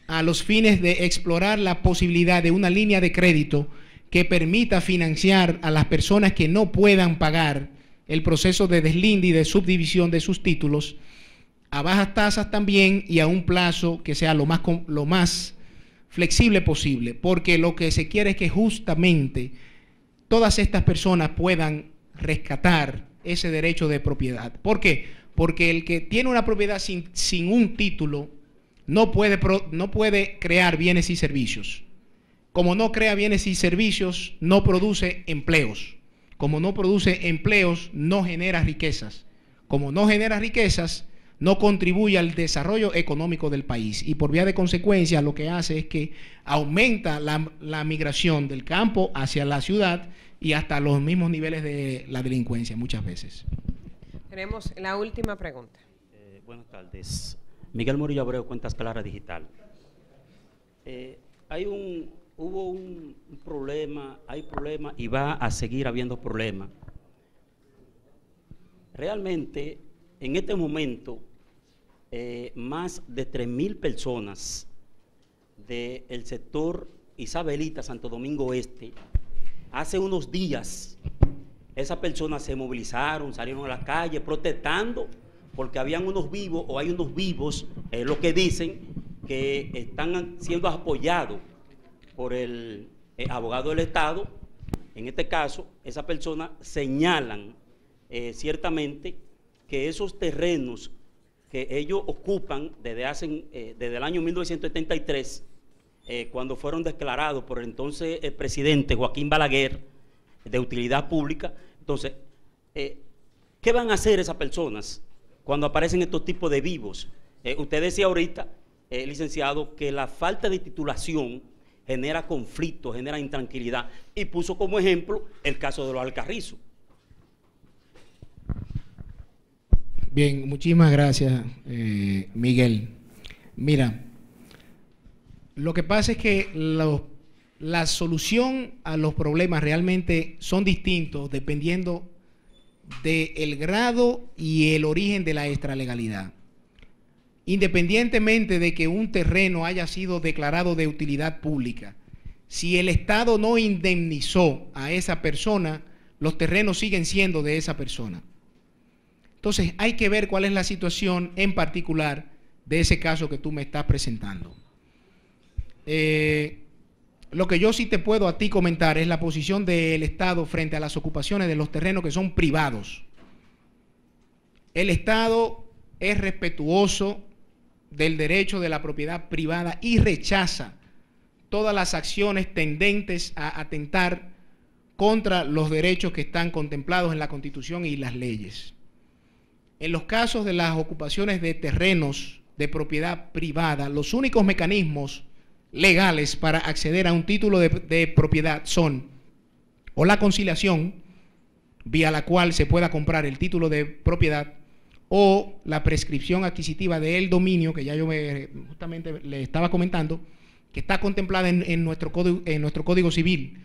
a los fines de explorar la posibilidad de una línea de crédito que permita financiar a las personas que no puedan pagar el proceso de deslinde y de subdivisión de sus títulos a bajas tasas también y a un plazo que sea lo más flexible posible, porque lo que se quiere es que justamente todas estas personas puedan rescatar ese derecho de propiedad. ¿Por qué? Porque el que tiene una propiedad sin un título no puede crear bienes y servicios. Como no crea bienes y servicios, no produce empleos. Como no produce empleos, no genera riquezas. Como no genera riquezas, no contribuye al desarrollo económico del país y por vía de consecuencia lo que hace es que aumenta la migración del campo hacia la ciudad y hasta los mismos niveles de la delincuencia muchas veces. Tenemos la última pregunta. Buenas tardes. Miguel Morillo Abreu, Cuentas Claras Digital. Hubo un problema, hay problema y va a seguir habiendo problemas. Realmente, en este momento, más de 3,000 personas del sector Isabelita, Santo Domingo Este, hace unos días, esas personas se movilizaron, salieron a la calle protestando porque habían unos vivos o hay unos vivos, lo que dicen, que están siendo apoyados por el abogado del Estado. En este caso, esas personas señalan ciertamente que esos terrenos que ellos ocupan desde el año 1973, cuando fueron declarados por el entonces presidente Joaquín Balaguer de utilidad pública. Entonces, ¿qué van a hacer esas personas cuando aparecen estos tipos de vivos? Usted decía ahorita licenciado, que la falta de titulación genera conflicto, genera intranquilidad, y puso como ejemplo el caso de los Alcarrizos. Bien, muchísimas gracias, Miguel. Mira, lo que pasa es que la solución a los problemas realmente son distintos dependiendo del grado y el origen de la extralegalidad. Independientemente de que un terreno haya sido declarado de utilidad pública, si el Estado no indemnizó a esa persona, los terrenos siguen siendo de esa persona. Entonces hay que ver cuál es la situación en particular de ese caso que tú me estás presentando. Lo que yo sí te puedo a ti comentar es la posición del Estado frente a las ocupaciones de los terrenos que son privados. El Estado es respetuoso del derecho de la propiedad privada y rechaza todas las acciones tendentes a atentar contra los derechos que están contemplados en la Constitución y las leyes. En los casos de las ocupaciones de terrenos de propiedad privada, los únicos mecanismos legales para acceder a un título de propiedad son o la conciliación, vía la cual se pueda comprar el título de propiedad, o la prescripción adquisitiva del dominio, que ya yo justamente le estaba comentando, que está contemplada en nuestro Código Civil,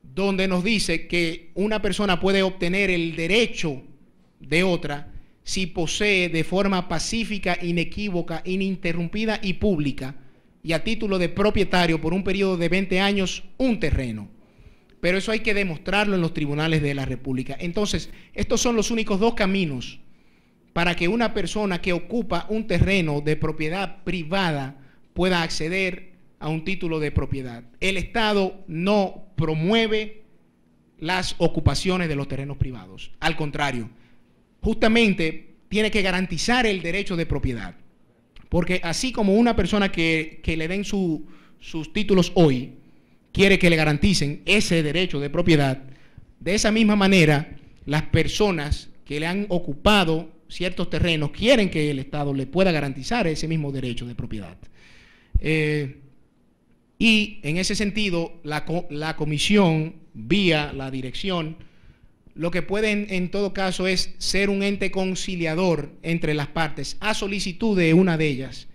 donde nos dice que una persona puede obtener el derecho de otra si posee de forma pacífica, inequívoca, ininterrumpida y pública, y a título de propietario por un periodo de 20 años, un terreno. Pero eso hay que demostrarlo en los tribunales de la República. Entonces, estos son los únicos dos caminos para que una persona que ocupa un terreno de propiedad privada pueda acceder a un título de propiedad. El Estado no promueve las ocupaciones de los terrenos privados. Al contrario, justamente tiene que garantizar el derecho de propiedad. Porque así como una persona que le den sus títulos hoy quiere que le garanticen ese derecho de propiedad, de esa misma manera las personas que le han ocupado ciertos terrenos quieren que el Estado le pueda garantizar ese mismo derecho de propiedad. Y en ese sentido, la comisión, vía la dirección, lo que puede en todo caso es ser un ente conciliador entre las partes, a solicitud de una de ellas,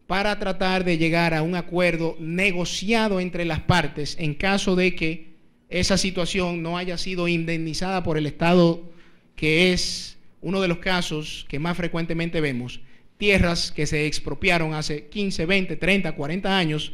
para tratar de llegar a un acuerdo negociado entre las partes en caso de que esa situación no haya sido indemnizada por el Estado, que es uno de los casos que más frecuentemente vemos, tierras que se expropiaron hace 15, 20, 30, 40 años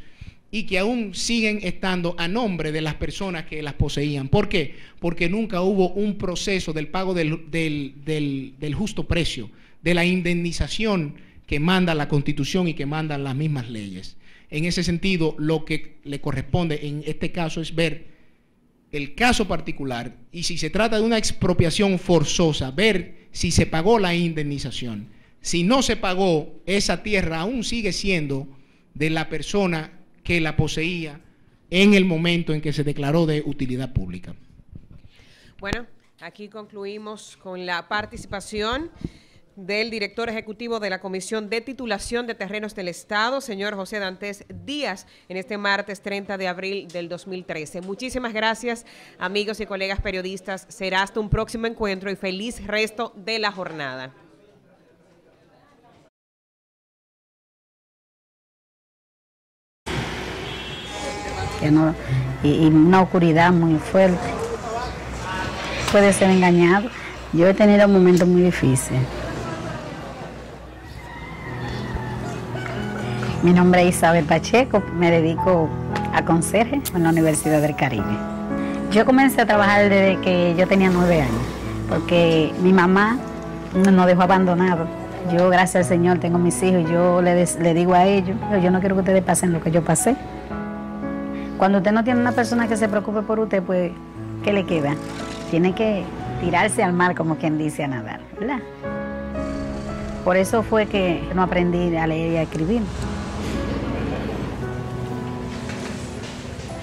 y que aún siguen estando a nombre de las personas que las poseían. ¿Por qué? Porque nunca hubo un proceso del pago del justo precio, de la indemnización que manda la Constitución y que mandan las mismas leyes. En ese sentido, lo que le corresponde en este caso es ver el caso particular y si se trata de una expropiación forzosa, ver si se pagó la indemnización. Si no se pagó, esa tierra aún sigue siendo de la persona que la poseía en el momento en que se declaró de utilidad pública. Bueno, aquí concluimos con la participación del director ejecutivo de la Comisión de Titulación de Terrenos del Estado, señor José Dantes Díaz, en este martes 30 de abril del 2013. Muchísimas gracias, amigos y colegas periodistas. Será hasta un próximo encuentro y feliz resto de la jornada. Y una oscuridad muy fuerte. Puede ser engañado. Yo he tenido momentos muy difíciles. Mi nombre es Isabel Pacheco, me dedico a conserje en la Universidad del Caribe. Yo comencé a trabajar desde que yo tenía 9 años, porque mi mamá nos dejó abandonado. Yo, gracias al Señor, tengo mis hijos y yo le digo a ellos, yo no quiero que ustedes pasen lo que yo pasé. Cuando usted no tiene una persona que se preocupe por usted, pues, ¿qué le queda? Tiene que tirarse al mar, como quien dice, a nadar, ¿verdad? Por eso fue que no aprendí a leer y a escribir.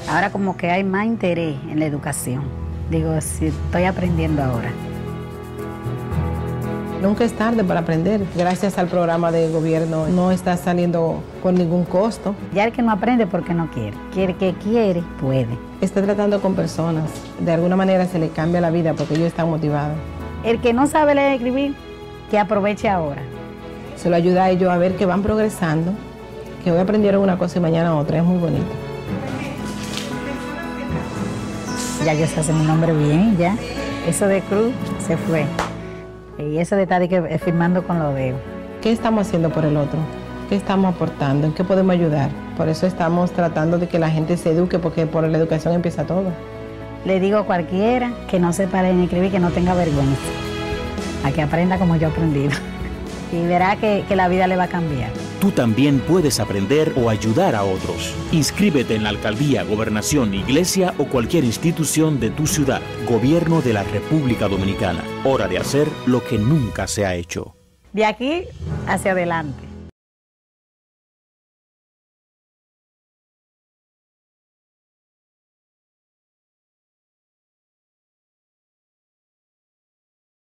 Ahora como que hay más interés en la educación. Digo, sí, estoy aprendiendo ahora. Nunca es tarde para aprender. Gracias al programa de gobierno no está saliendo con ningún costo. Ya el que no aprende porque no quiere. El que quiere, puede. Está tratando con personas. De alguna manera se le cambia la vida porque ellos están motivados. El que no sabe leer y escribir, que aproveche ahora. Se lo ayuda a ellos a ver que van progresando, que hoy aprendieron una cosa y mañana otra. Es muy bonito. Ya yo sé hacer mi nombre bien, ya. Eso de cruz se fue. Y eso de estar firmando con los dedos. ¿Qué estamos haciendo por el otro? ¿Qué estamos aportando? ¿En qué podemos ayudar? Por eso estamos tratando de que la gente se eduque, porque por la educación empieza todo. Le digo a cualquiera que no sepa leer ni escribir, que no tenga vergüenza. A que aprenda como yo he aprendido. Y verá que la vida le va a cambiar. Tú también puedes aprender o ayudar a otros. Inscríbete en la alcaldía, gobernación, iglesia o cualquier institución de tu ciudad. Gobierno de la República Dominicana. Hora de hacer lo que nunca se ha hecho. De aquí hacia adelante.